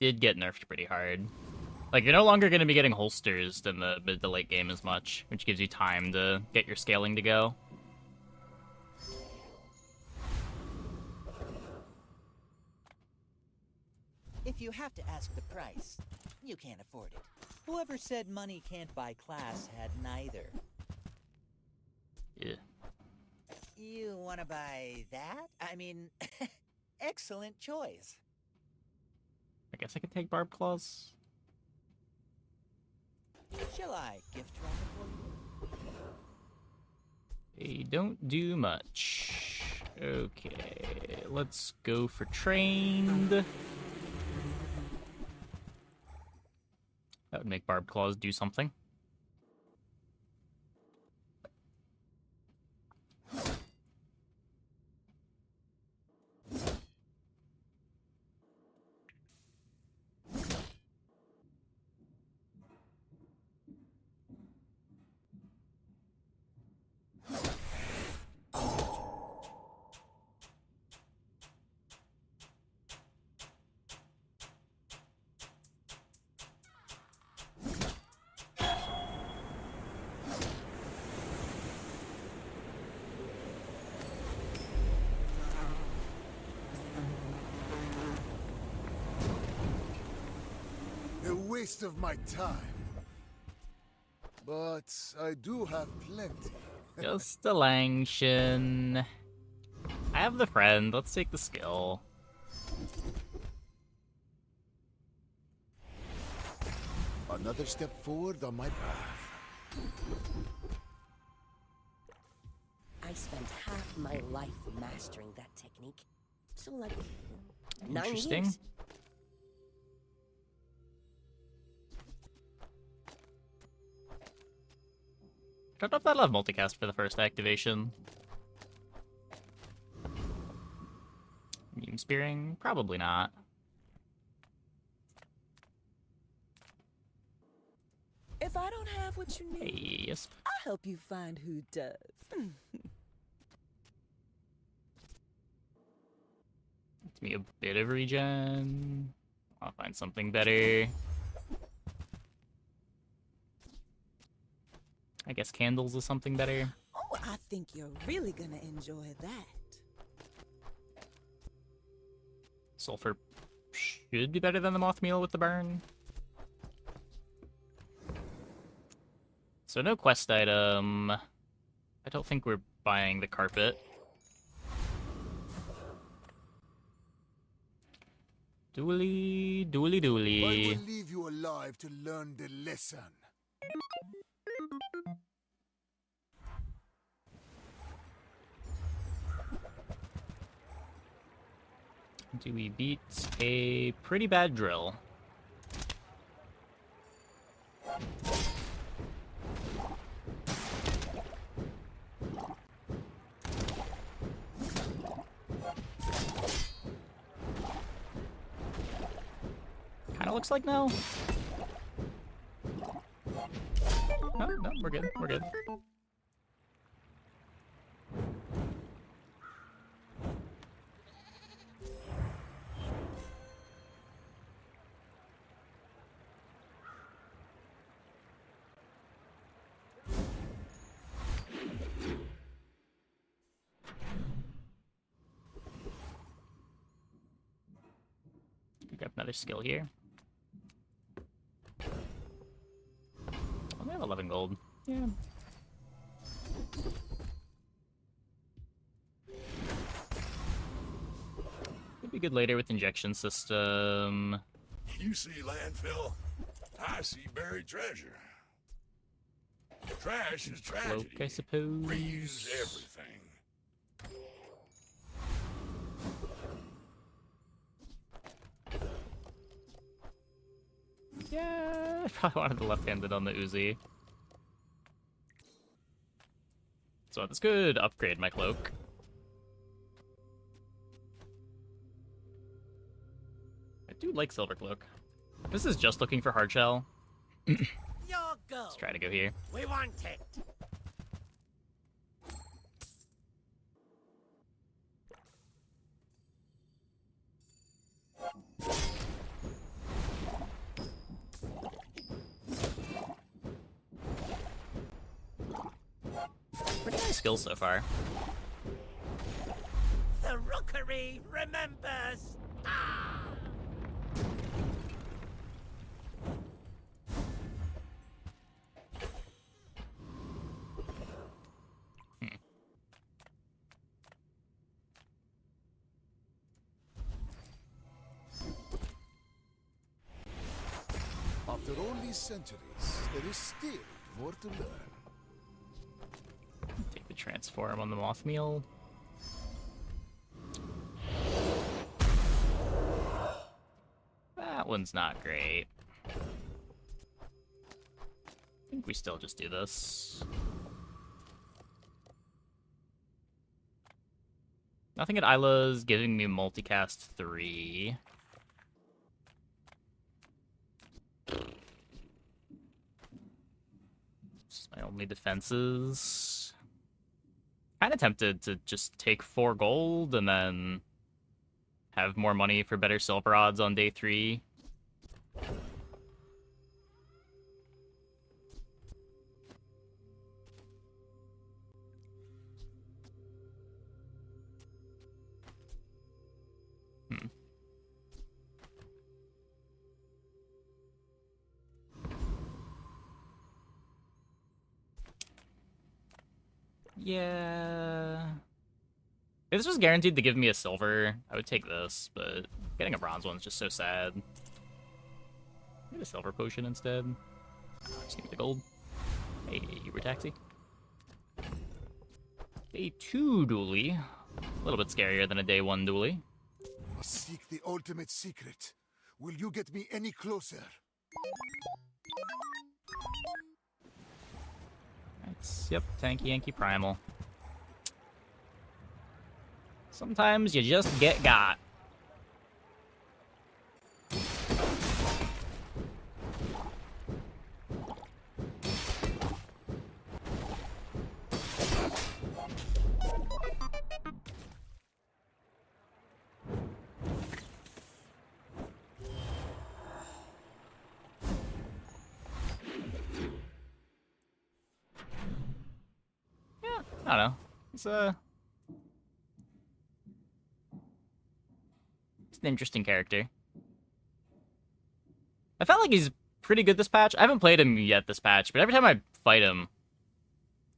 did get nerfed pretty hard. Like, you're no longer going to be getting holsters in the mid to late game as much, which gives you time to get your scaling to go. If you have to ask the price, you can't afford it. Whoever said money can't buy class had neither. Yeah. You want to buy that? I mean, excellent choice. I guess I could take Barb Claws. Shall I gift wrap it for you? They don't do much. Okay, let's go for trained. That would make Barb Claws do something. A waste of my time. But I do have plenty. Just a Langshan. I have the friend. Let's take the skill. Another step forward on my path. I spent half my life mastering that technique. So, like, 9 Interesting. years. I don't know if that'll have multicast for the first activation. Meme spearing? Probably not. If I don't have what you need, Hey, yes. I'll help you find who does. Give me a bit of regen. I'll find something better. I guess candles is something better. Oh, I think you're really gonna enjoy that. Sulfur should be better than the moth meal with the burn. So no quest item. I don't think we're buying the carpet. Dooley, dooley, I dooley. will leave you alive to learn the lesson. Do we beat a pretty bad drill? Kinda looks like no. No, no, we're good, we're good. Grab another skill here. Oh, we have 11 gold. Yeah. Could be good later with injection system. You see landfill, I see buried treasure. Trash is Cloak, tragedy. I suppose. Reuse everything. Yeah, I probably wanted the left-handed on the Uzi. So this could upgrade my cloak. I do like Silver Cloak. This is just looking for hard shell. Your go. Let's try to go here. We want it. skills so far. The rookery remembers. After all these centuries, there is still more to learn. Take the transform on the moth meal. That one's not great. I think we still just do this. Nothing at Isla's giving me multicast 3. Just my only defenses. Kinda tempted to just take 4 gold and then have more money for better silver odds on day 3. Yeah. If this was guaranteed to give me a silver, I would take this, but getting a bronze one's just so sad. Get a silver potion instead. Just give me the gold. Hey, Uber taxi. Day 2 dually. A little bit scarier than a day 1 dually. Must seek the ultimate secret. Will you get me any closer? That's, yep, Tanky Yankee Primal. Sometimes you just get got. Yeah, I don't know. It's an interesting character. I felt like he's pretty good this patch. I haven't played him yet this patch, but every time I fight him,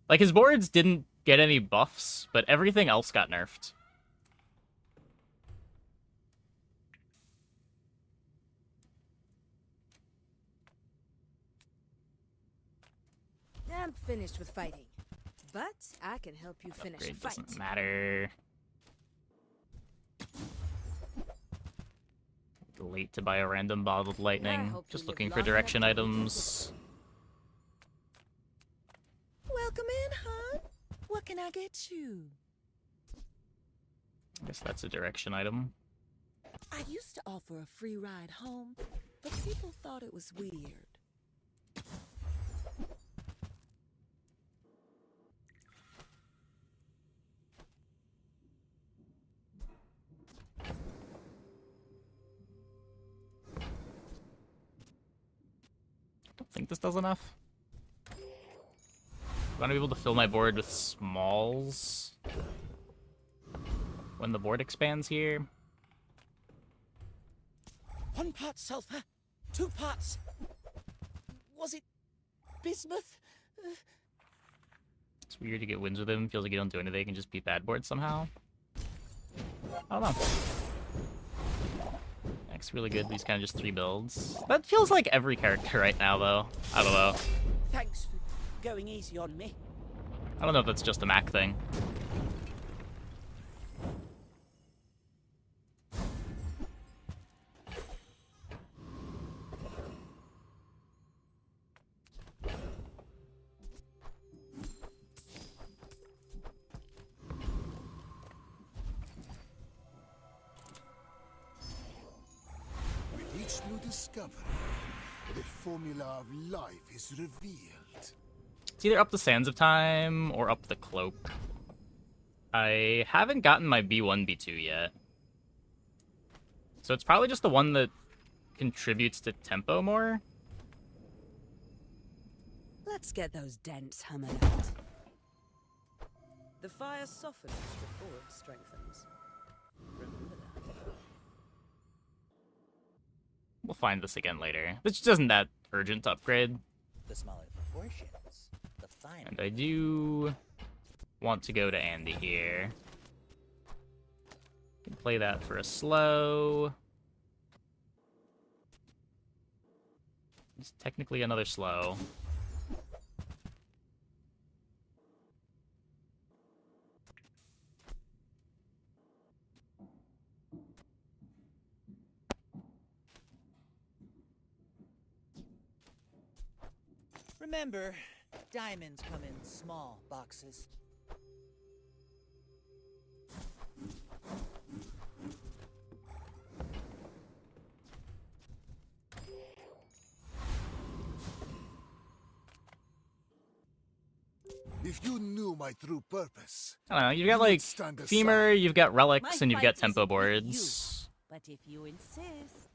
like, his boards didn't get any buffs, but everything else got nerfed. I'm finished with fighting, but I can help you finish a Upgrade fight. doesn't matter. Late to buy a random bottled lightning. hope Just you live looking for long direction enough to items. Welcome in, hon. What can I get you? I guess that's a direction item. I used to offer a free ride home, but people thought it was weird. Don't think this does enough. I want to be able to fill my board with smalls when the board expands here. 1 part sulfur, 2 parts. Was it bismuth? It's weird to get wins with him. Feels like you don't do anything. You can just beat bad boards somehow. I don't know. Next, really good. These kind of just 3 builds. That feels like every character right now, though. I don't know. Thanks for going easy on me. I don't know if that's just a Mac thing. With each new discovery, the formula of life is revealed. It's either up the Sands of Time or up the Cloak. I haven't gotten my B1, B2 yet. So it's probably just the one that contributes to tempo more. Let's get those dents humming out. The fire softens before it strengthens. Remember that. We'll find this again later. This just isn't that urgent to upgrade. The smaller the portions, the finer. And I do want to go to Andy here. Can play that for a slow. It's technically another slow. Remember, diamonds come in small boxes. If you knew my true purpose, I don't know, you've got you would like stand aside. Femur, you've got relics, My and you've got fight tempo isn't with boards. But if you insist.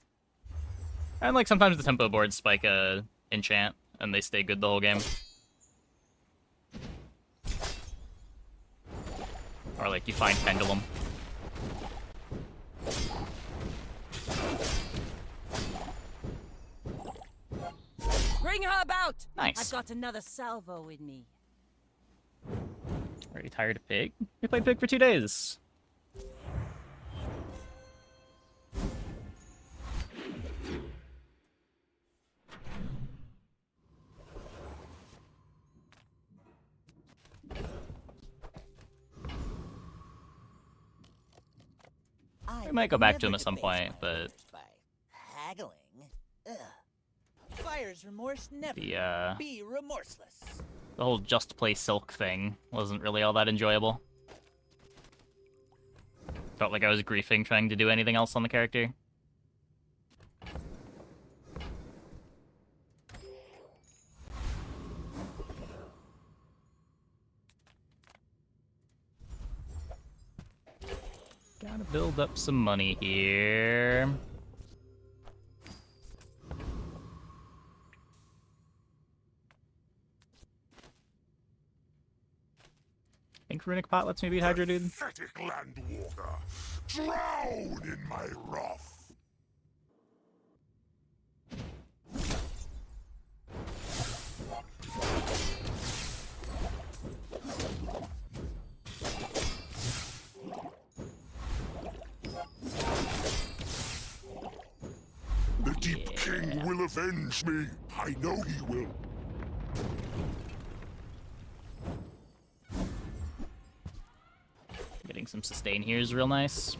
And like sometimes the tempo boards spike a enchant, and they stay good the whole game. Or like you find pendulum. Bring her about! Nice. I've got another salvo in me. Are you tired of Pig? We played Pig for 2 days. We might go back to him at some point, but By haggling. Ugh. Fire's remorse never the be remorseless. whole just play Silk thing wasn't really all that enjoyable. Felt like I was griefing trying to do anything else on the character. Gotta build up some money here. Think Runic Pot lets me beat Hydra, dude? Pathetic landwalker, drown in my wrath. The Deep King will avenge me. I know he will. Getting some sustain here is real nice.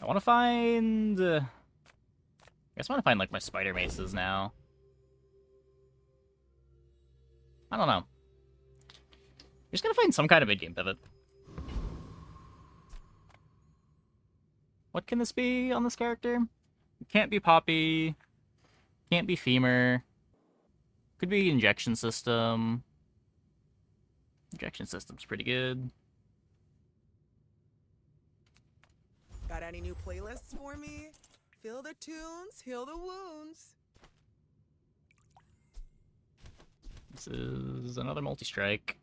I want to find... I guess I want to find, like, my spider maces now. I don't know. Just gotta find some kind of mid-game pivot. What can this be on this character? It can't be Poppy. Can't be Femur. Could be injection system. Injection system's pretty good. Got any new playlists for me? Feel the tunes, heal the wounds. This is another multi-strike.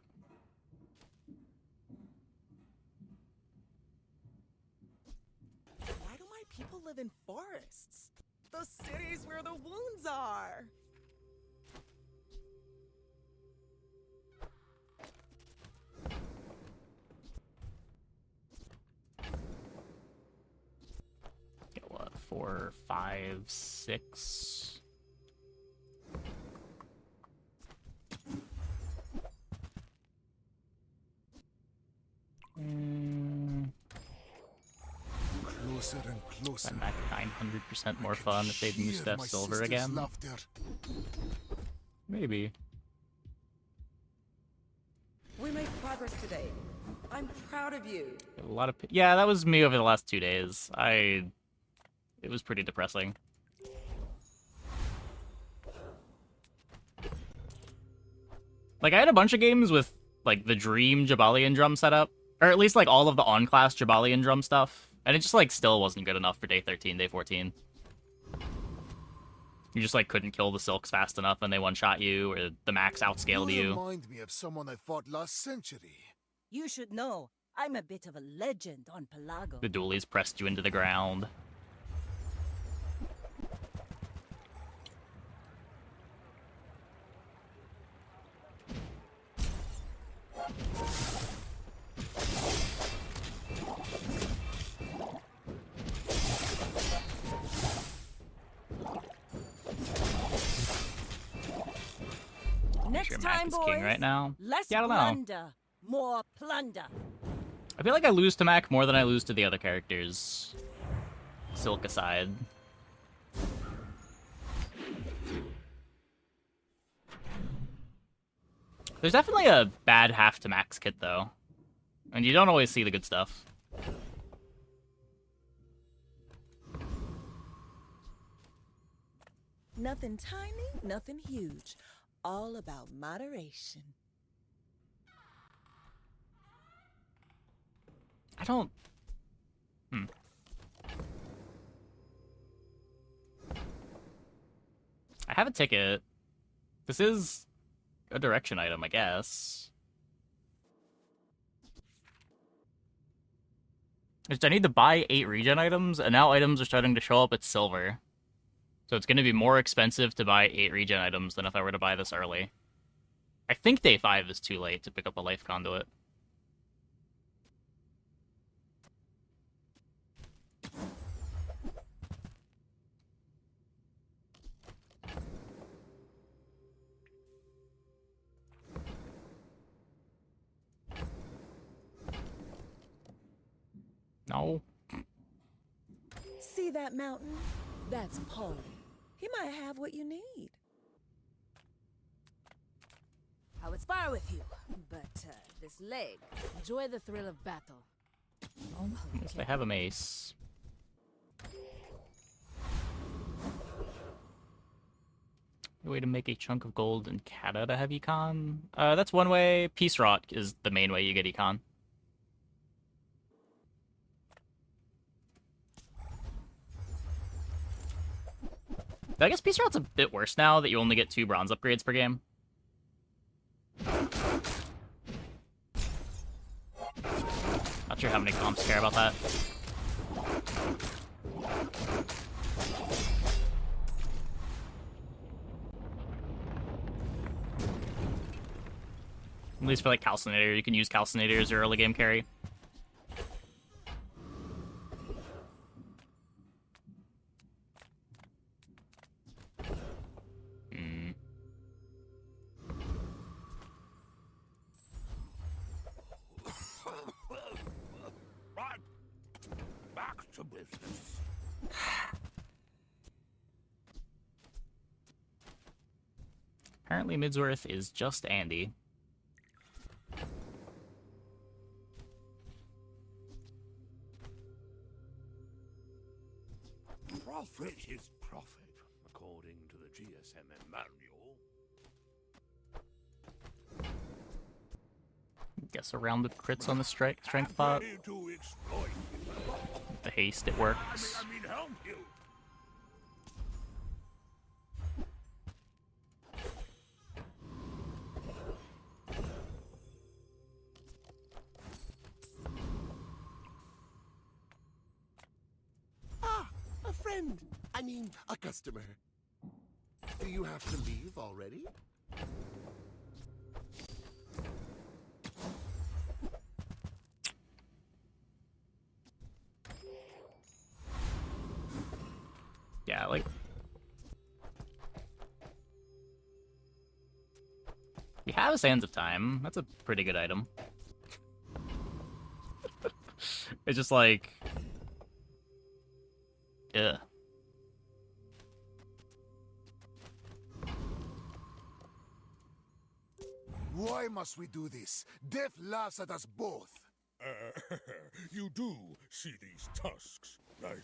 Why do my people live in forests? The cities where the wounds are. Get what? 4, 5, 6. Closer and closer. That Mac 900% more fun if they'd new Hear Steph my Silver sister's again. laughter. Maybe. We made progress today. I'm proud of you. A lot of yeah, that was me over the last 2 days. It was pretty depressing. Like I had a bunch of games with like the Dream Jabalian drum setup, or at least like all of the on-class Jabalian drum stuff, and it just like still wasn't good enough for day 13, day 14. You just like couldn't kill the silks fast enough and they one-shot you, or the max outscaled you. Remind me of someone I fought last century. You should know, I'm a bit of a legend on Pelago. The dualies pressed you into the ground. Next Sure, time, Mac is boys, king right now. less Yeah, I don't know. plunder, more plunder. I feel like I lose to Mac more than I lose to the other characters. Silk aside. There's definitely a bad half to Mac's kit, though. And you don't always see the good stuff. Nothing tiny, nothing huge. All about moderation. I don't... I have a ticket. This is a direction item, I guess. I need to buy 8 regen items, and now items are starting to show up at silver. So it's going to be more expensive to buy 8 regen items than if I were to buy this early. I think day 5 is too late to pick up a life conduit. No. See that mountain? That's Paul. He might have what you need. I would spar with you, but this leg, enjoy the thrill of battle. Yes, they have a mace. A way to make a chunk of gold and Kata to have econ? That's one way. Peace Rot is the main way you get econ. I guess Peace Rot's a bit worse now that you only get 2 bronze upgrades per game. Not sure how many comps care about that. At least for like Calcinator, you can use Calcinator as your early game carry. Right. Back to business. Apparently Midsworth is just Andy. Profit is profit, according to the GSM manual. Guess a round of crits on the strength bot. Ready to exploit. With the haste, it works. I mean, help you. Ah, a friend. I mean, a customer. Do you have to leave already? Yeah, like... You have Sands of Time. That's a pretty good item. It's just like... Ugh. Why must we do this? Death laughs at us both. You do see these tusks, right?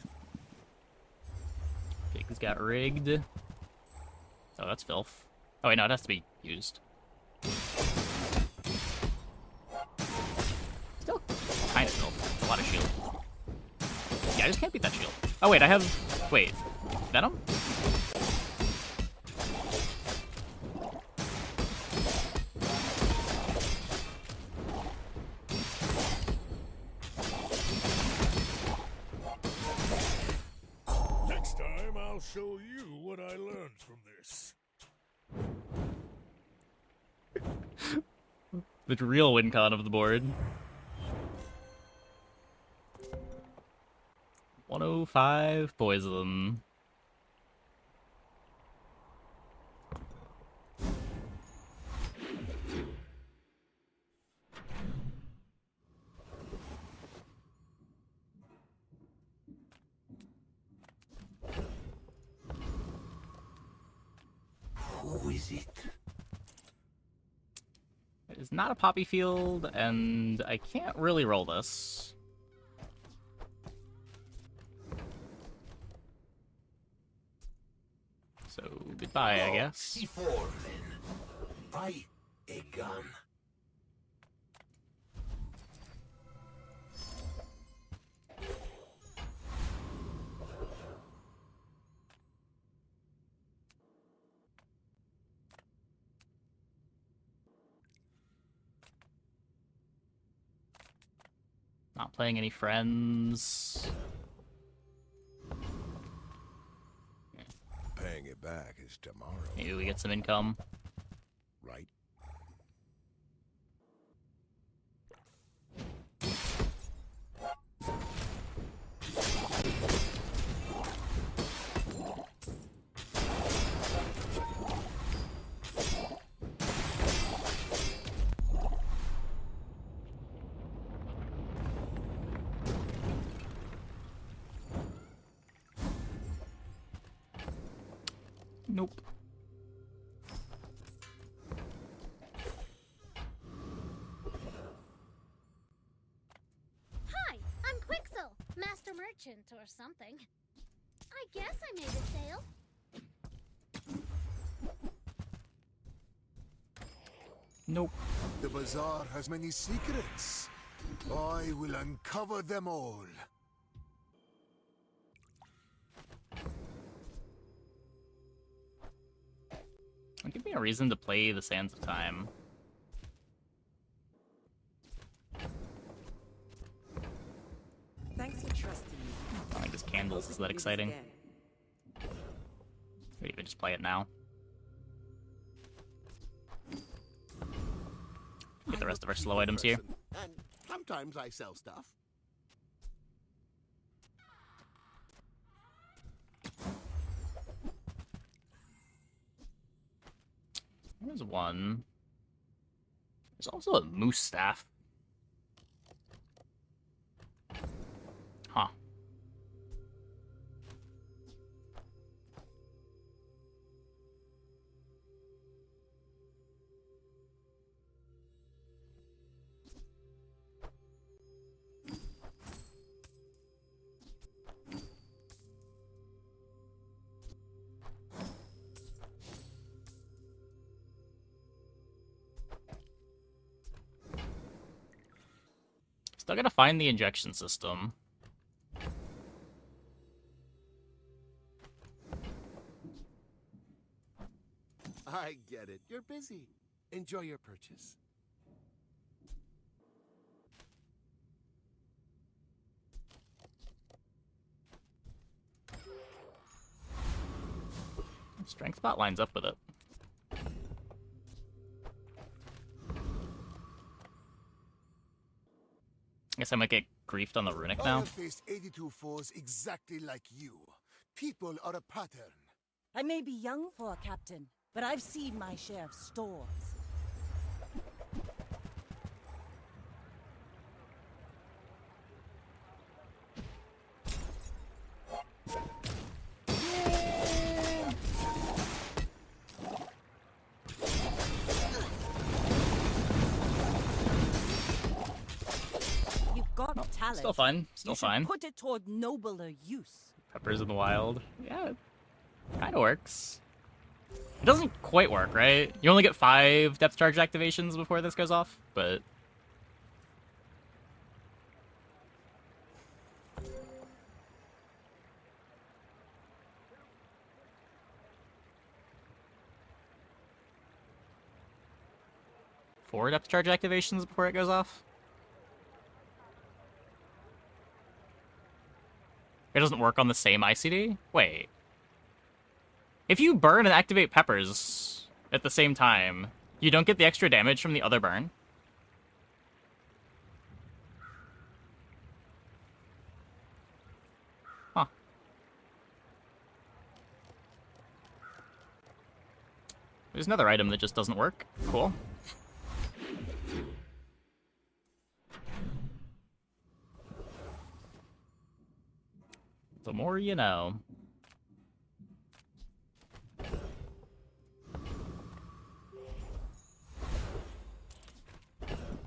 Pig's got rigged. Oh, that's filth. Oh wait, no, it has to be used. Still kind of filth. It's a lot of shield. Yeah, I just can't beat that shield. Oh wait, I have... Wait. Venom? show you what I learned from this. The real win con of the board. 105 poison. Who is it? It is not a poppy field, and I can't really roll this. So, goodbye, I guess. C4 then. Buy a gun. Not playing any friends. Paying it back is tomorrow. Maybe we get some income. Right? Nope. Hi, I'm Quixel, Master Merchant or something. I guess I made a sale. Nope. The Bazaar has many secrets. I will uncover them all. Give me a reason to play the Sands of Time. Thanks for trusting me. I don't think this candles is that exciting. Or even just play it now. Get the rest of our slow items here. And sometimes I sell stuff. There's one. There's also a moose staff. Huh. Still gotta find the injection system. I get it. You're busy. Enjoy your purchase. Strength spot lines up with it. Guess I might get griefed on the runic I now. have faced 82 foes exactly like you. People are a pattern. I may be young for a captain, but I've seen my share of storms. You've got talent. Still fine. Still You should fine. put it toward nobler use. Peppers in the wild. Yeah, kind of works. It doesn't quite work, right? You only get 5 depth charge activations before this goes off, but... Four depth charge activations before it goes off? It doesn't work on the same ICD? Wait. If you burn and activate peppers at the same time, you don't get the extra damage from the other burn. Huh. There's another item that just doesn't work. Cool. The more you know.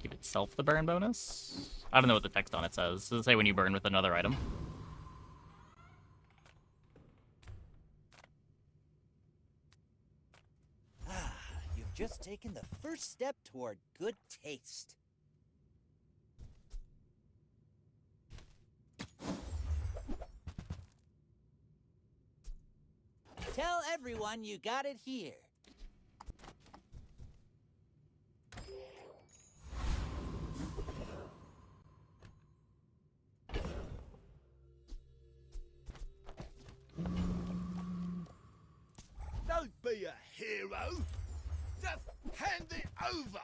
Give itself the burn bonus? I don't know what the text on it says. Does it say when you burn with another item? Ah, you've just taken the first step toward good taste. Tell everyone you got it here. Don't be a hero. Just hand it over.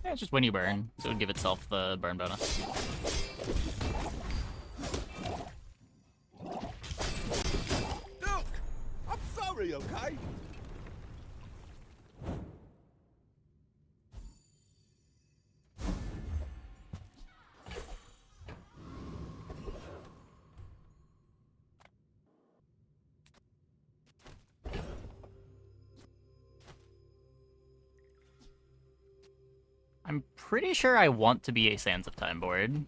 Yeah, it's just when you burn, so it would give itself the burn bonus. Look, I'm sorry, okay? I'm pretty sure I want to be a Sands of Time board.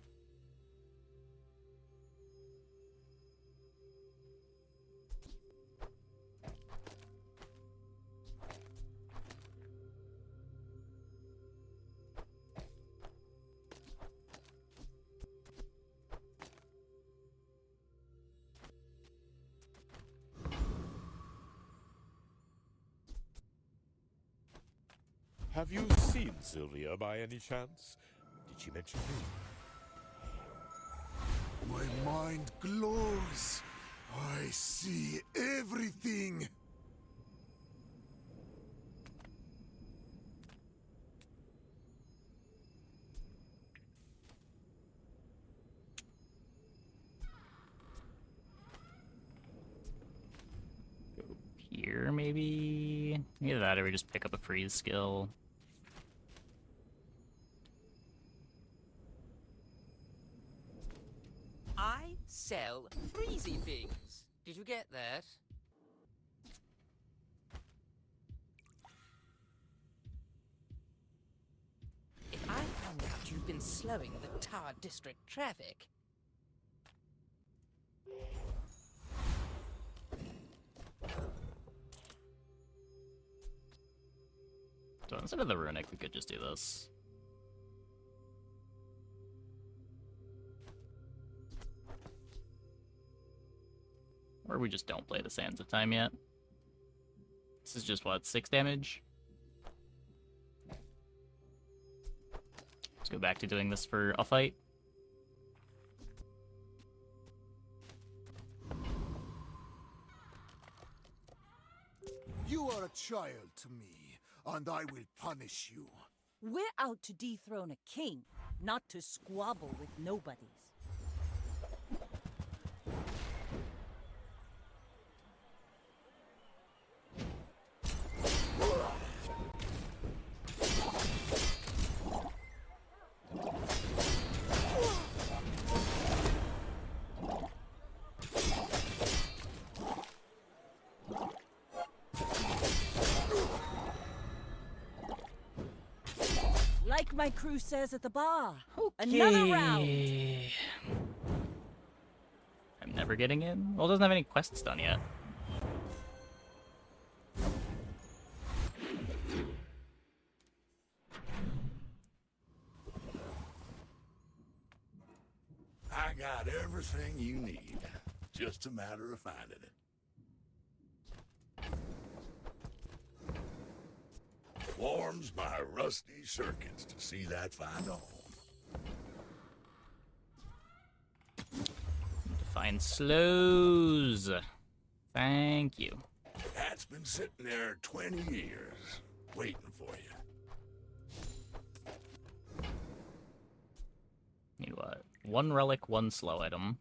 Have you seen Sylvia by any chance? Did she mention me? My mind glows. I see everything. Go here, maybe? Either that or we just pick up a freeze skill. I sell freezy things. Did you get that? If I found out you've been slowing the Tower District traffic... So instead of the runic, we could just do this. Or we just don't play the Sands of Time yet. This is just, what, 6 damage? Let's go back to doing this for a fight. You are a child to me, and I will punish you. We're out to dethrone a king, not to squabble with nobodies. Like my crew says at the bar. Another round. I'm never getting in? Well, it doesn't have any quests done yet. I got everything you need. Just a matter of finding it. Warms my rusty circuits to see that find a home. Find slows. Thank you. That's been sitting there 20 years, waiting for you. Need what? One relic, one slow item.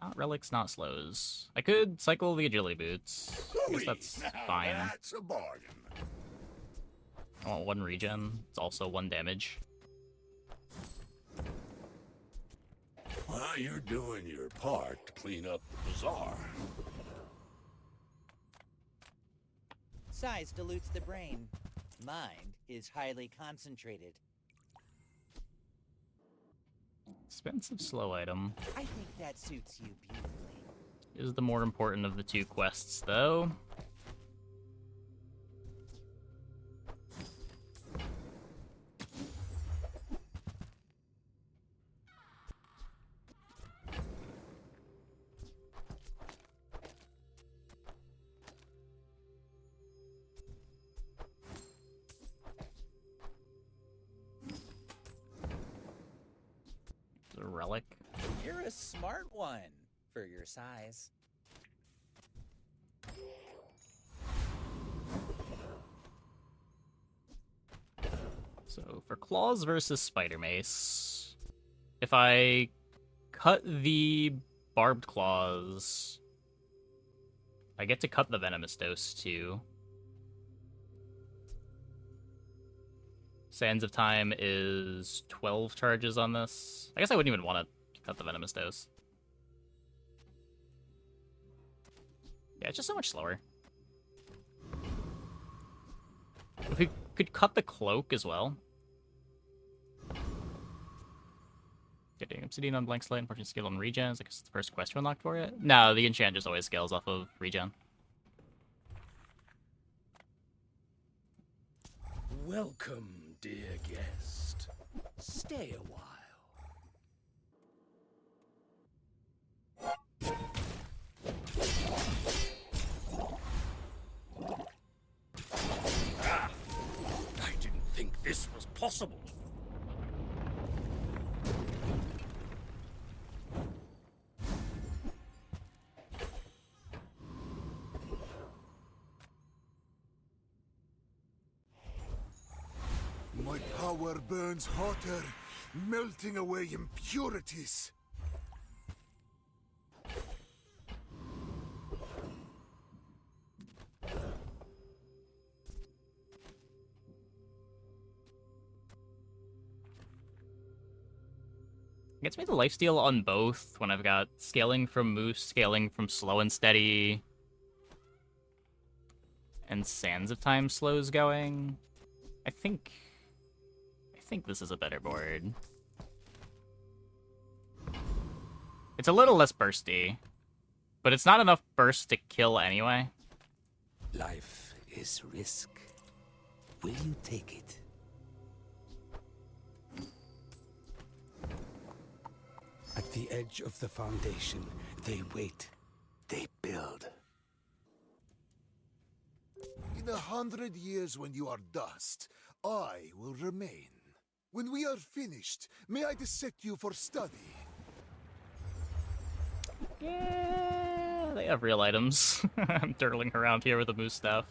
Not relics, not slows. I could cycle the agility boots. I guess that's Now fine. That's a bargain. I want one regen. It's also one damage. Well, you're doing your part to clean up the bazaar. Size dilutes the brain. Mind is highly concentrated. Expensive slow item. I think that suits you beautifully. Is the more important of the two quests, though. A relic. You're a smart one for your size. So for claws versus spider mace, if I cut the barbed claws, I get to cut the venomous dose too. Sands of Time is 12 charges on this. I guess I wouldn't even want to cut the venomous dose. Yeah, it's just so much slower. If we could cut the cloak as well. Getting obsidian on blank slate, unfortunately skill on regens. I guess it's the first quest unlocked for it. No, the enchant just always scales off of regen. Welcome, dear guest. Stay a while. I didn't think this was possible. My power burns hotter, melting away impurities. Gets me the lifesteal on both when I've got scaling from Moose, scaling from Slow and Steady, and Sands of Time slows going. I think this is a better board. It's a little less bursty, but it's not enough burst to kill anyway. Life is risk. Will you take it? At the edge of the foundation, they wait. They build. In 100 years when you are dust, I will remain. When we are finished, may I dissect you for study? Yeah, they have real items. I'm turtling around here with a moose staff.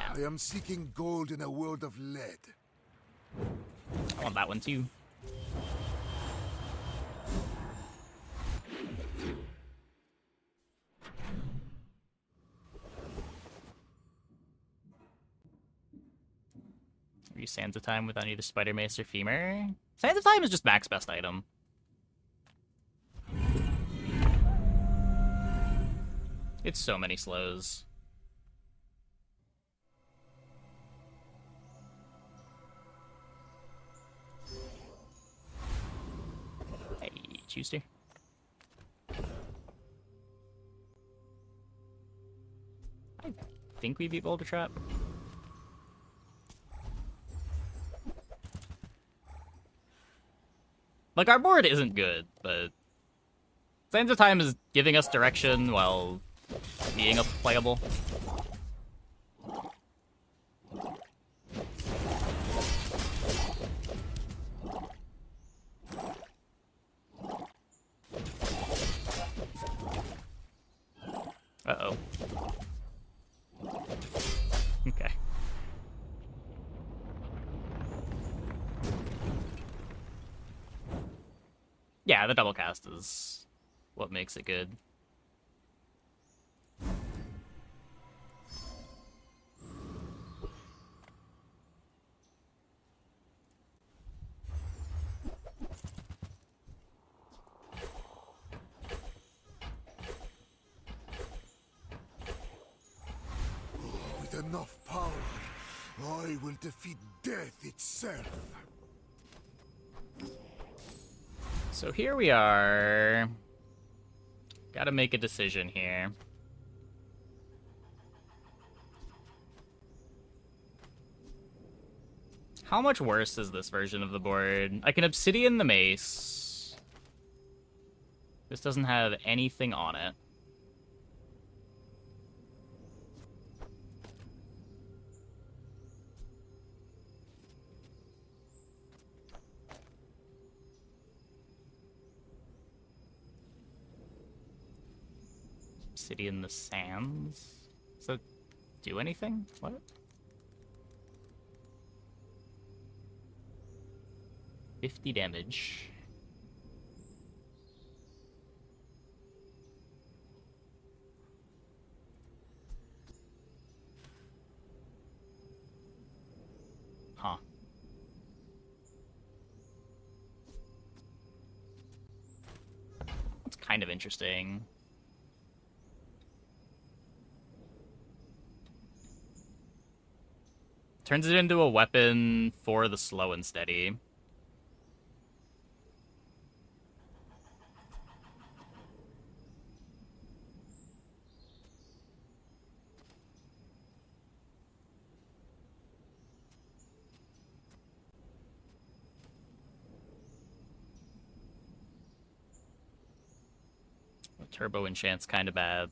I am seeking gold in a world of lead. I want that one too. Use Sands of Time without either Spider Mace or Femur. Sands of Time is just max best item. It's so many slows. Hey, Tuesday. I think we beat Boulder Trap. Like, our board isn't good, but Sands of Time is giving us direction while being playable. Uh-oh. Okay. Yeah, the double cast is what makes it good. With enough power, I will defeat death itself. So here we are. Gotta make a decision here. How much worse is this version of the board? I can Obsidian the Mace. This doesn't have anything on it. Obsidian the Sands? Does that do anything? What? 50 damage. Huh. That's kind of interesting. Turns it into a weapon for the slow and steady. The turbo enchant's kind of bad.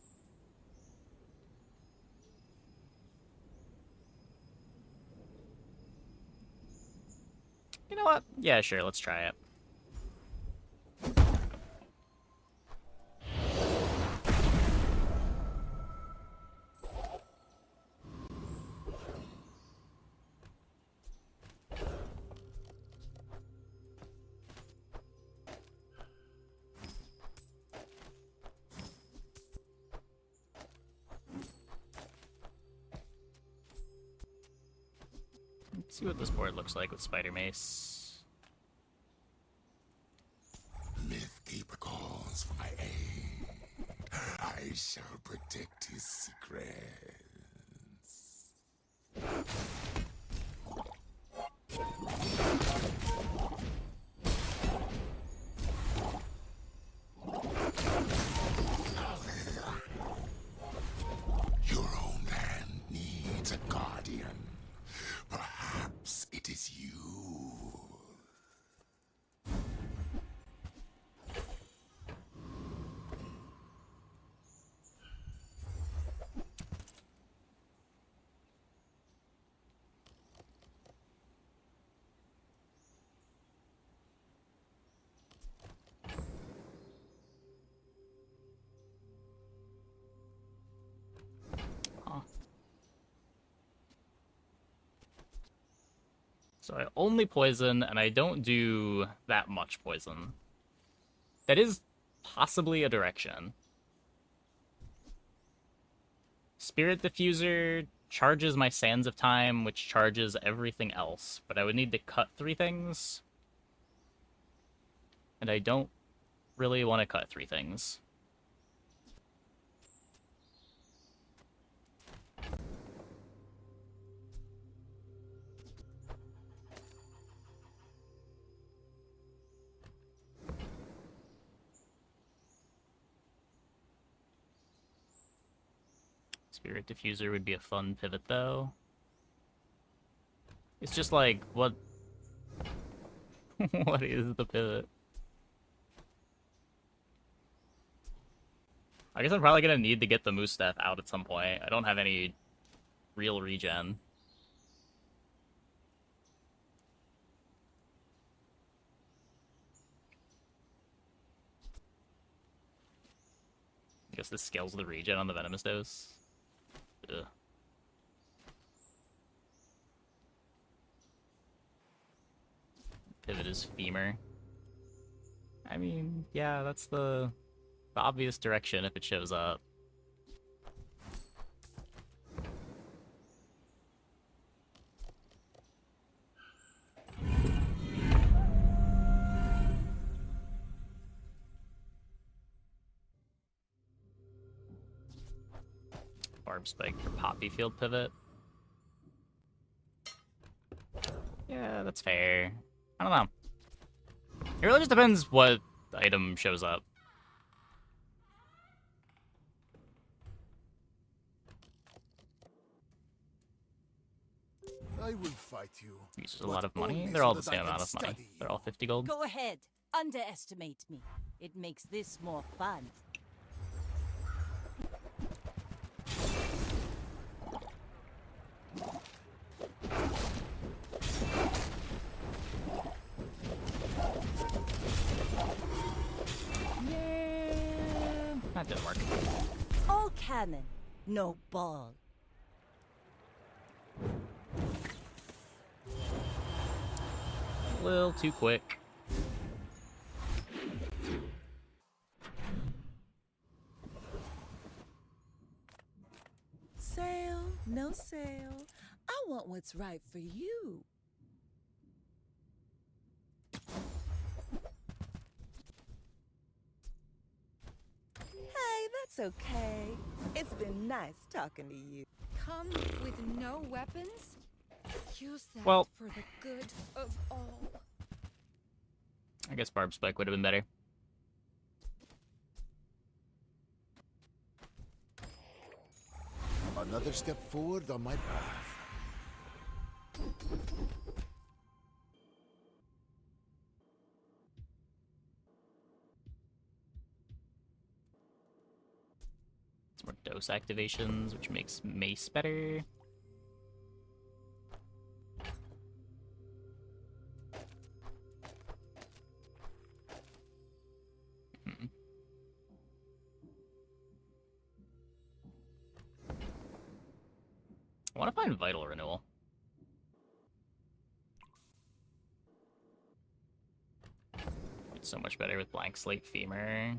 You know what? Yeah, sure, let's try it. Let's see what this board looks like with Spider Mace. Mythkeeper calls for my aid. I shall protect his secrets. Your own land needs a guardian. Perhaps it is you. So I only poison, and I don't do that much poison. That is possibly a direction. Spirit Diffuser charges my Sands of Time, which charges everything else, but I would need to cut 3 things. And I don't really want to cut 3 things. Spirit Diffuser would be a fun pivot, though. It's just like, what... what is the pivot? I guess I'm probably gonna need to get the moose death out at some point. I don't have any real regen. I guess this scales the regen on the venomous dose. Ugh. Pivot is Femur. I mean, yeah, that's the obvious direction if it shows up. Barb Spike for Poppy Field Pivot. Yeah, that's fair. I don't know. It really just depends what item shows up. I will fight you. Uses a lot of money. They're all the same amount of money. They're all 50 gold. Go ahead. Underestimate me. It makes this more fun. Yeah, that didn't work. All cannon, no ball. A little too quick. Sale, no sale. I want what's right for you. Hey, that's okay. It's been nice talking to you. Come with no weapons? Use that Well, for the good of all. I guess Barb Spike would have been better. Another step forward on my path. Some more dose activations, which makes Mace better. I want to find Vital Renewal. It's so much better with Blank Slate Femur.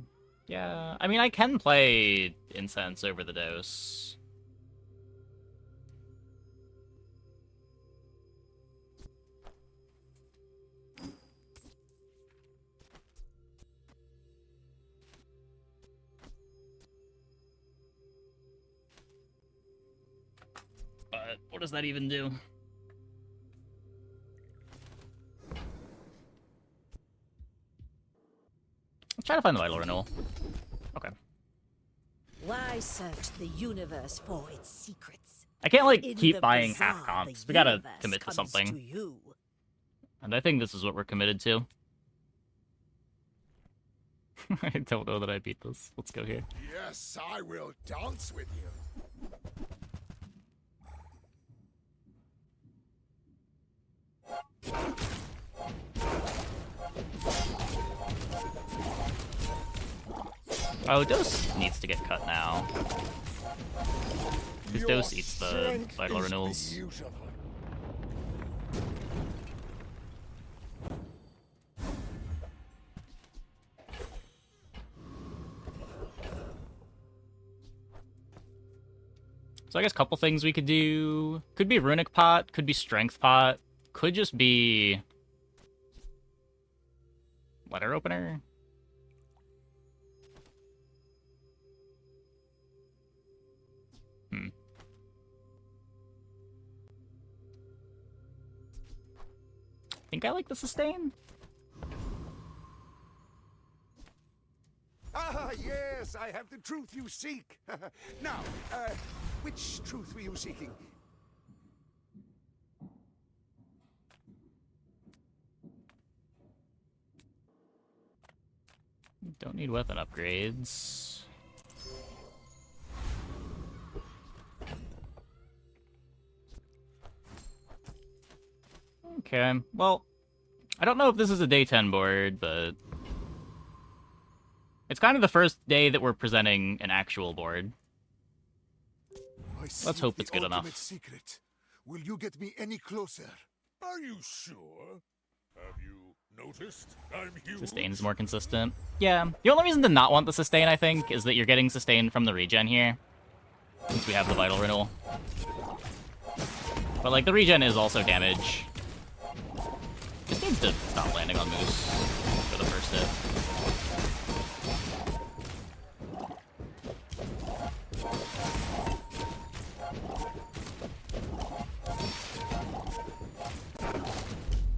Yeah, I mean, I can play Incense over the dose. But what does that even do? Let's try to find the Vital Renewal. Okay. Why search the universe for its secrets? I can't, like, In keep the buying Bazaar, half comps. the We gotta universe commit to comes something. To you. And I think this is what we're committed to. I don't know that I beat this. Let's go here. Yes, I will dance with you. Oh, Dose needs to get cut now. Because Dose eats the Vital Renewals. Beautiful. So I guess a couple things we could do. Could be Runic Pot, could be Strength Pot, could just be Letter Opener. I think I like the Sustain. Ah, yes, I have the truth you seek. Now, which truth were you seeking? Don't need weapon upgrades. Okay, well, I don't know if this is a day 10 board, but it's kind of the first day that we're presenting an actual board. Let's hope it's good enough. Secret. Will you get me any closer? Are you sure? Have you noticed? I'm huge. Sustain's more consistent. Yeah, the only reason to not want the sustain, I think, is that you're getting sustain from the regen here, since we have the vital renewal. But, like, the regen is also damage. This needs to stop landing on Moose for the first hit.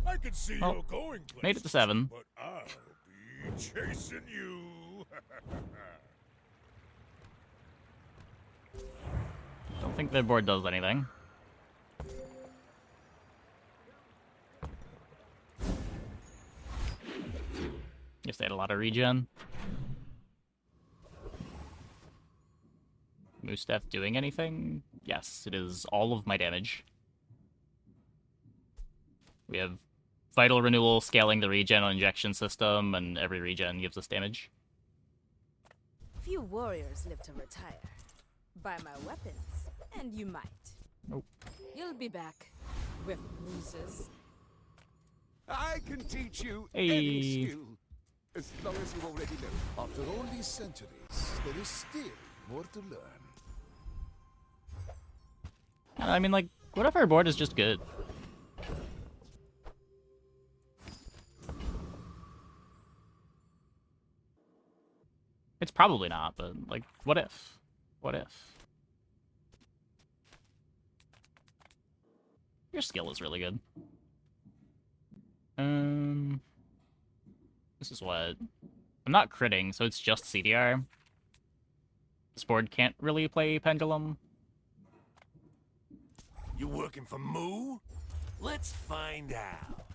I can see Oh, you're going places, made it to 7. but I'll be chasing you. Don't think their board does anything. Guess they had a lot of regen. Moose Death doing anything? Yes, it is all of my damage. We have Vital Renewal scaling the regen on injection system, and every regen gives us damage. Few warriors live to retire. Buy my weapons, and you might. Nope. You'll be back with bruises. I can teach you Hey. any skill, as long as you already know. After all these centuries, there is still more to learn. I mean, like, what if our board is just good? It's probably not, but, like, what if? What if? Your skill is really good. This is what... I'm not critting, so it's just CDR. This board can't really play Pendulum. You working for Moo? Let's find out.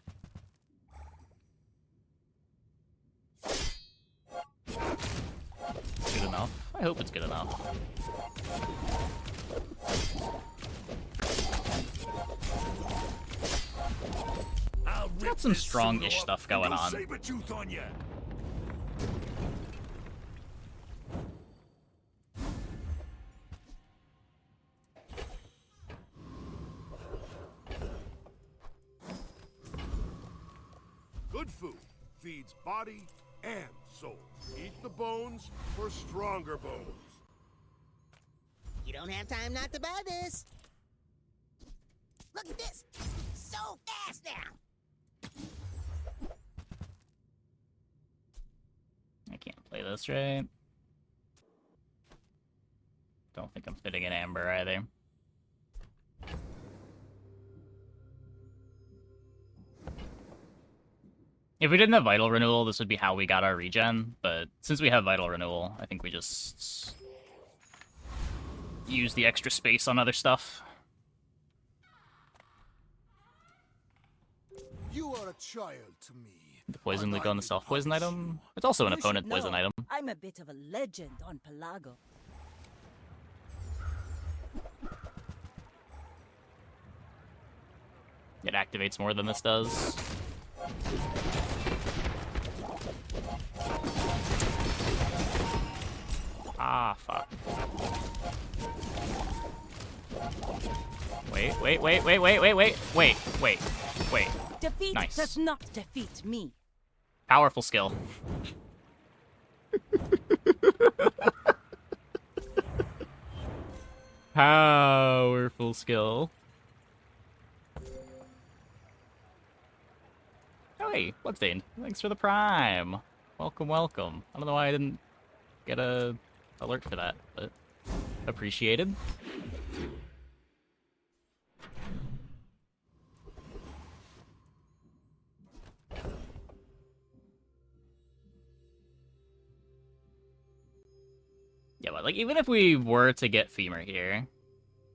Good enough. I hope it's good enough. It's got some strong-ish stuff going on. Saber-tooth on ya. Good food feeds body and soul. Eat the bones for stronger bones. You don't have time not to buy this. Look at this. So fast now. I can't play this, right? Don't think I'm fitting in Amber either. If we didn't have Vital Renewal, this would be how we got our regen, but since we have Vital Renewal, I think we just use the extra space on other stuff. You are a child to me. The poison leak on the self-poison item? It's also an opponent poison item. I'm a bit of a legend on Pelago. It activates more than this does. Ah, fuck. Wait. Defeat Nice. does not defeat me. Powerful skill. Powerful skill. Oh, hey, Bloodstained. Thanks for the prime. Welcome, welcome. I don't know why I didn't get a alert for that, but appreciated. Yeah, but, like, even if we were to get Femur here,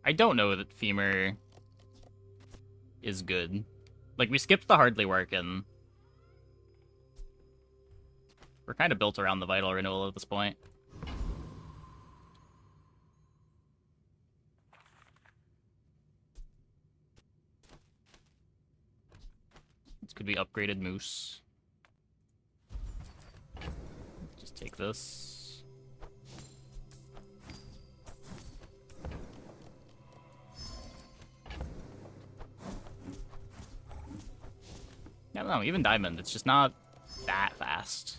I don't know that Femur is good. Like, we skipped the hardly working. We're kind of built around the Vital Renewal at this point. This could be upgraded moose. Just take this. Yeah, no, even diamond, it's just not that fast.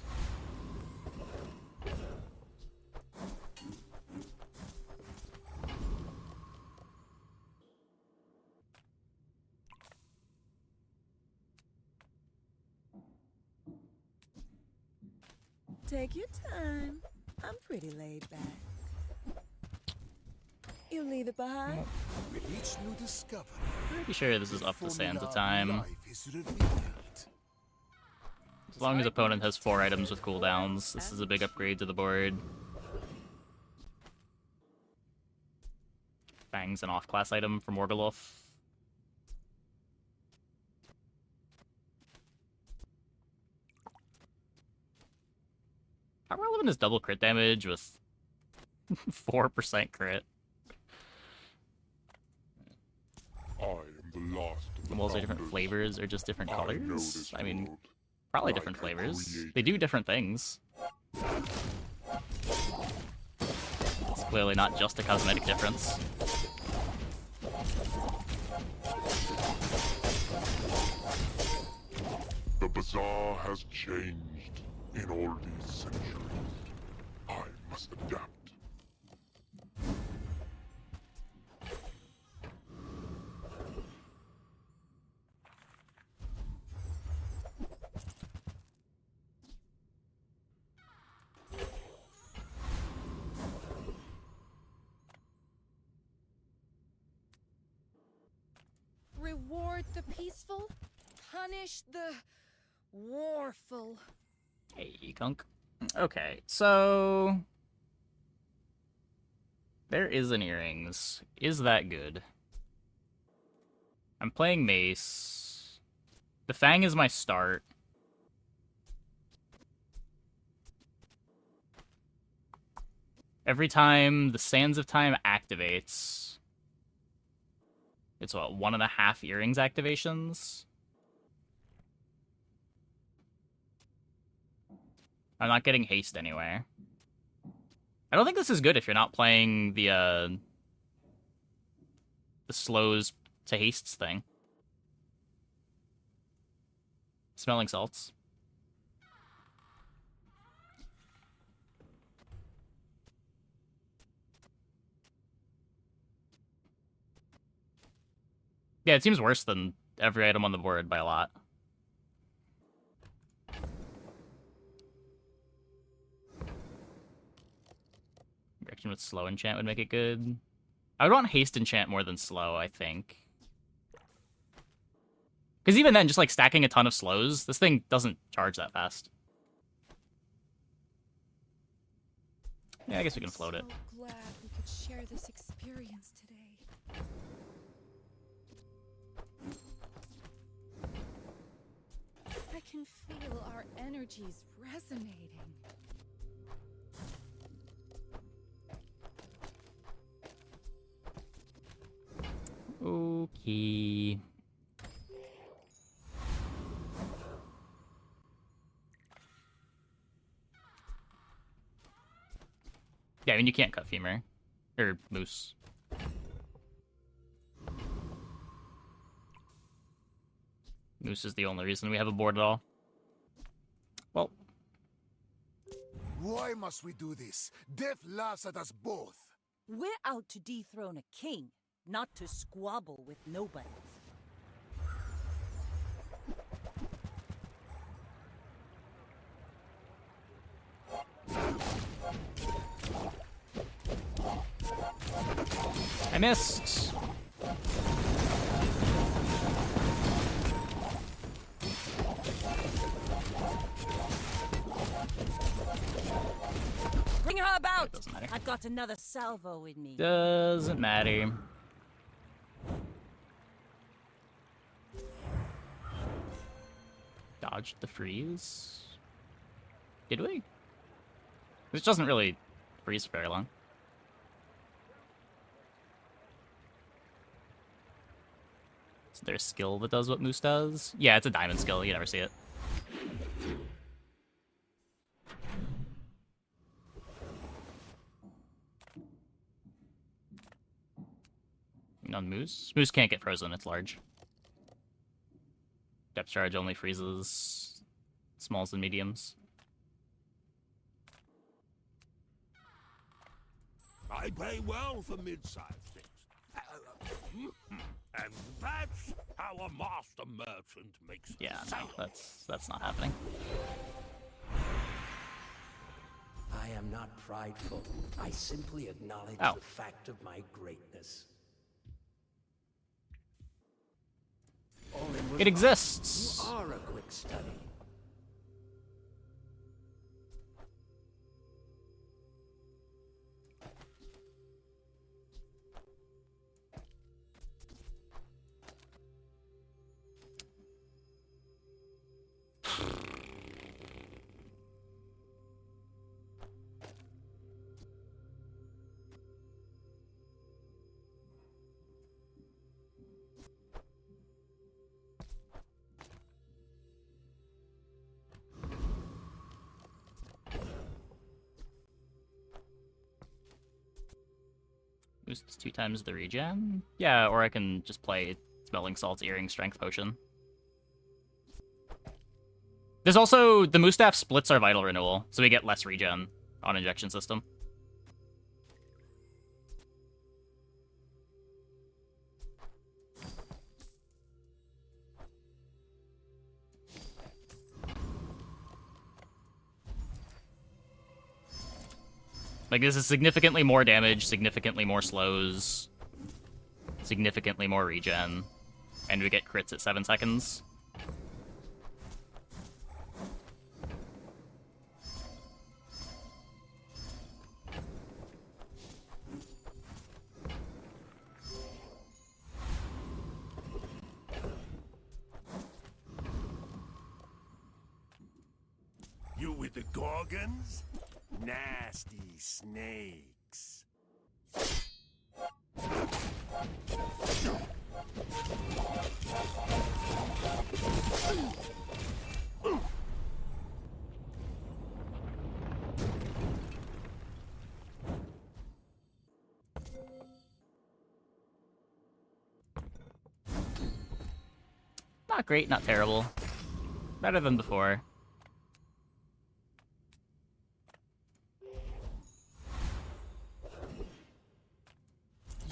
Take your time. I'm pretty laid back. You leave it behind? With each new discovery, Pretty sure this is up to Sands of Time. life is revealed. As long as opponent has 4 items with cooldowns, this is a big upgrade to the board. Fang's an off-class item from Morguluf. How relevant is double crit damage with 4% crit? I am the last of the Walls are different founders. flavors or just different I know colors? this I mean, world. probably I different have flavors. created They do different things. It's clearly not just a cosmetic difference. The Bazaar has changed in all these centuries. I must adapt. Reward the peaceful, punish the warful. Hey, Gunk. Okay, so... There is an earrings. Is that good? I'm playing Mace. The Fang is my start. Every time the Sands of Time activates, it's what, 1.5 earrings activations? I'm not getting haste anyway. I don't think this is good if you're not playing the slows to hastes thing. Smelling salts. Yeah, it seems worse than every item on the board by a lot. Reaction with slow enchant would make it good. I would want haste enchant more than slow, I think. Because even then, just like stacking a ton of slows, this thing doesn't charge that fast. Yeah, I guess we can float it. So glad we could share this experience today. I can feel our energies resonating. Okay. Yeah, I mean, you can't cut Femur. Or Moose. Moose is the only reason we have a board at all. Well. Why must we do this? Death laughs at us both. We're out to dethrone a king, not to squabble with nobody. I missed. Bring her about! Doesn't matter. I've got another salvo in me. Doesn't matter. Dodged the freeze. Did we? This doesn't really freeze for very long. Is there a skill that does what Moose does? Yeah, it's a diamond skill. You never see it. On Moose? Moose can't get frozen, it's large. Depth charge only freezes smalls and mediums. I pay well for mid-sized things. And that's how a master merchant makes a Yeah, sale. no, that's not happening. I am not prideful. I simply acknowledge Oh. the fact of my greatness. It exists! You are a quick study. Boosts 2 times the regen? Yeah, or I can just play Smelling Salt's Earring Strength Potion. There's also, the Moose Staff splits our Vital Renewal, so we get less regen on Injection System. Like, this is significantly more damage, significantly more slows, significantly more regen, and we get crits at 7 seconds. You with the Gorgons? Nasty snakes. Not great, not terrible. Better than before.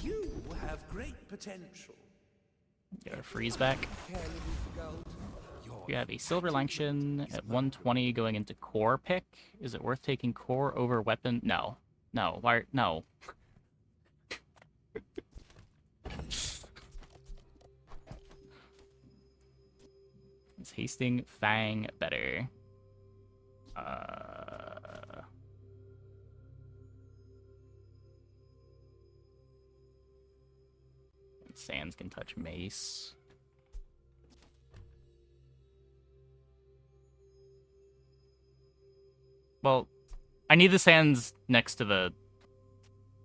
You have great potential. Get our freeze back. You have a Silver Lanction at 120 going into core pick. Is it worth taking core over weapon? No. No. Why? No. Is Hasting Fang better? Sands can touch mace. Well, I need the sands next to the...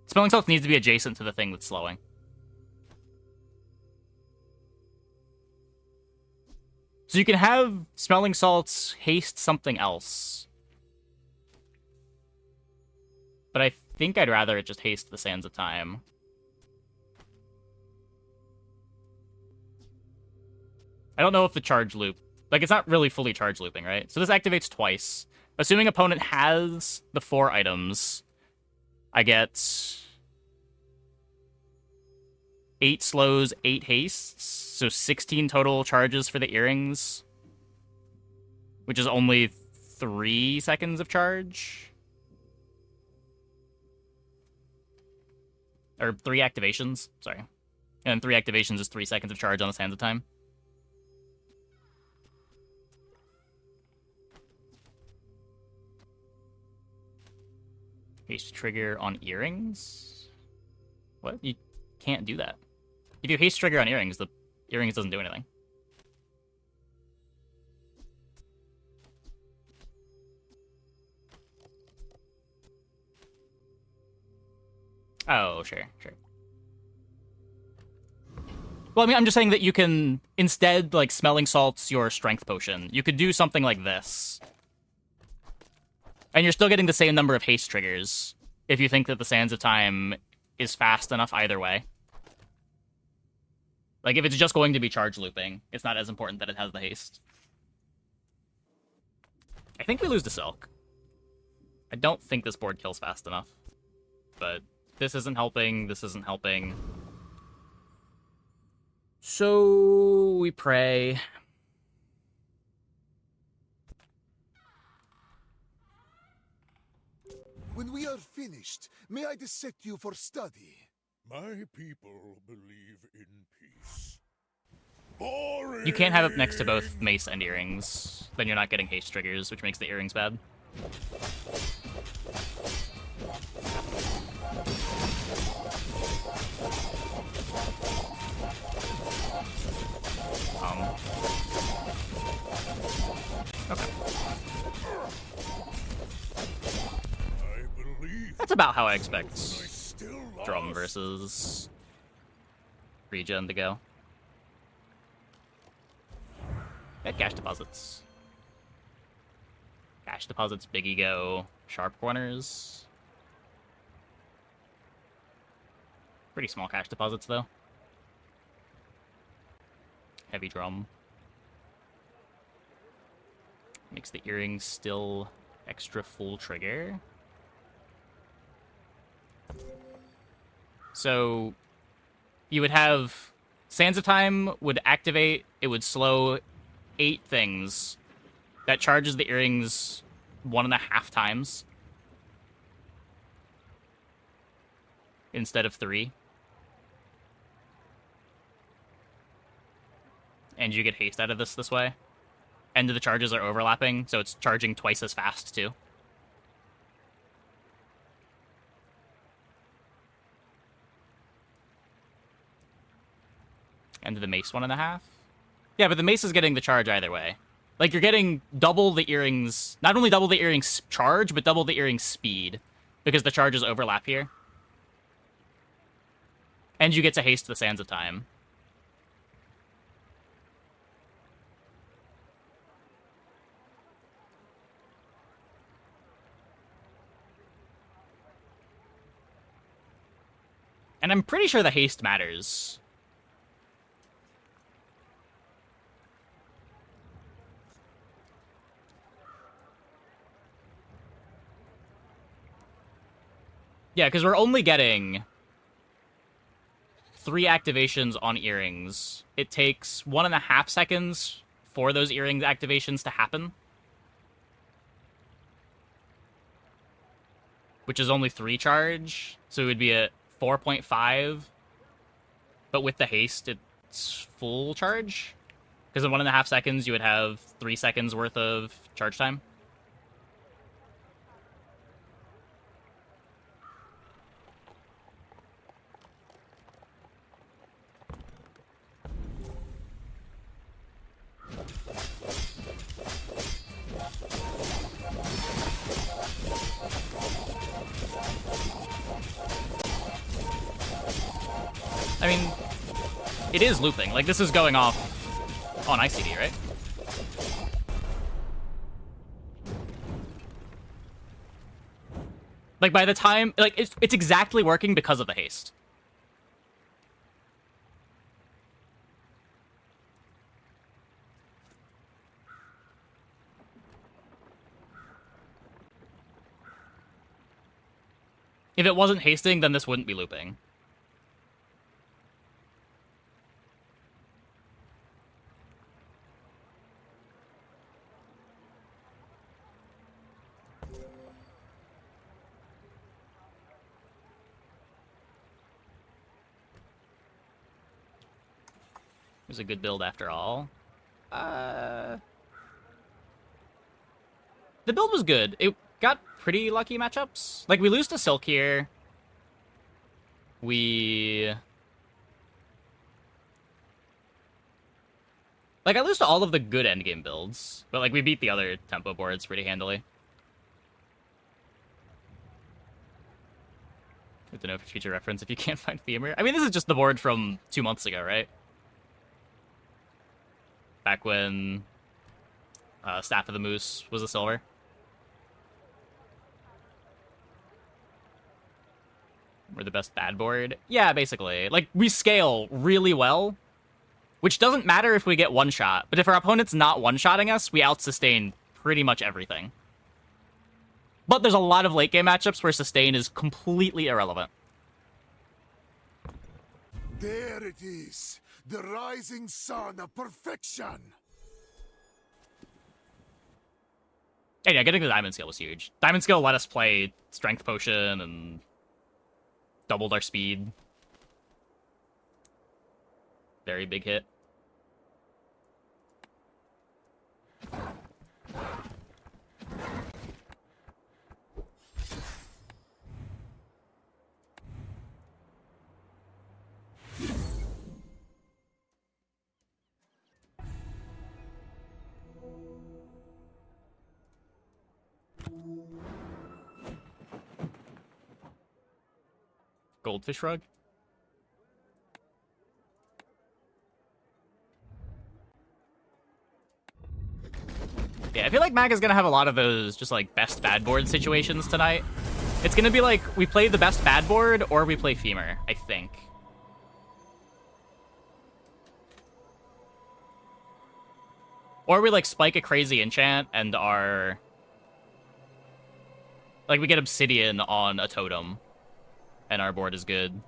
Smelling Salts needs to be adjacent to the thing that's slowing. So you can have Smelling Salts haste something else. But I think I'd rather it just haste the Sands of Time. I don't know if the charge loop... Like, it's not really fully charge looping, right? So this activates twice. Assuming opponent has the 4 items, I get 8 slows, 8 hastes, so 16 total charges for the earrings, which is only 3 seconds of charge. Or 3 activations, sorry. And 3 activations is 3 seconds of charge on the Sands of Time. Haste trigger on earrings? What? You can't do that. If you haste trigger on earrings, the earrings doesn't do anything. Oh, sure, sure. Well, I mean, I'm just saying that you can, instead, like, smelling salts your strength potion. You could do something like this. And you're still getting the same number of haste triggers if you think that the Sands of Time is fast enough either way. Like, if it's just going to be charge looping, it's not as important that it has the haste. I think we lose to Silk. I don't think this board kills fast enough. But this isn't helping, this isn't helping. So we pray. When we are finished, may I dissect you for study? My people believe in peace. Boring. You can't have it next to both mace and earrings. Then you're not getting haste triggers, which makes the earrings bad. Okay. That's about how I expect Drum versus Regen to go. Get cash deposits. Cash deposits, big ego, sharp corners. Pretty small cash deposits, though. Heavy drum. Makes the earrings still extra full trigger. So you would have Sands of Time would activate, it would slow 8 things. That charges the earrings 1.5 times instead of 3. And you get haste out of this way. And the charges are overlapping, so it's charging twice as fast too. And the mace 1.5. Yeah, but the mace is getting the charge either way. Like, you're getting double the earrings, not only double the earrings charge, but double the earrings speed, because the charges overlap here. And you get to haste the Sands of Time. And I'm pretty sure the haste matters. Yeah, because we're only getting 3 activations on earrings. It takes 1.5 seconds for those earrings activations to happen. Which is only 3 charge, so it would be at 4.5. But with the haste, it's full charge. Because in 1.5 seconds, you would have 3 seconds worth of charge time. I mean, it is looping. Like, this is going off on ICD, right? Like, by the time... Like, it's exactly working because of the haste. If it wasn't hasting, then this wouldn't be looping. It was a good build after all. The build was good. It got pretty lucky matchups. Like, we lose to Silk here. Like, I lose to all of the good endgame builds. But, like, we beat the other tempo boards pretty handily. Good to know for future reference if you can't find Femur. I mean, this is just the board from 2 months ago, right? back when Staff of the Moose was a silver. We're the best bad board. Yeah, basically. Like, we scale really well, which doesn't matter if we get one-shot, but if our opponent's not one-shotting us, we out-sustain pretty much everything. But there's a lot of late-game matchups where sustain is completely irrelevant. There it is, the rising sun of perfection. And yeah, getting the Diamond Skill was huge. Diamond Skill let us play Strength Potion and doubled our speed. Very big hit. Goldfish rug? Yeah, I feel like Mac is gonna have a lot of those just like best bad board situations tonight. It's gonna be like we play the best bad board or we play Femur, I think. Or we like spike a crazy enchant and are like we get Obsidian on a totem and our board is good.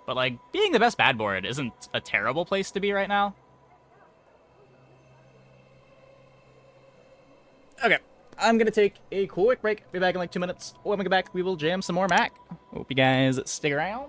But, like, being the best bad board isn't a terrible place to be right now. Okay, I'm gonna take a quick break. Be back in like 2 minutes. When we get back, we will jam some more Mac. Hope you guys stick around.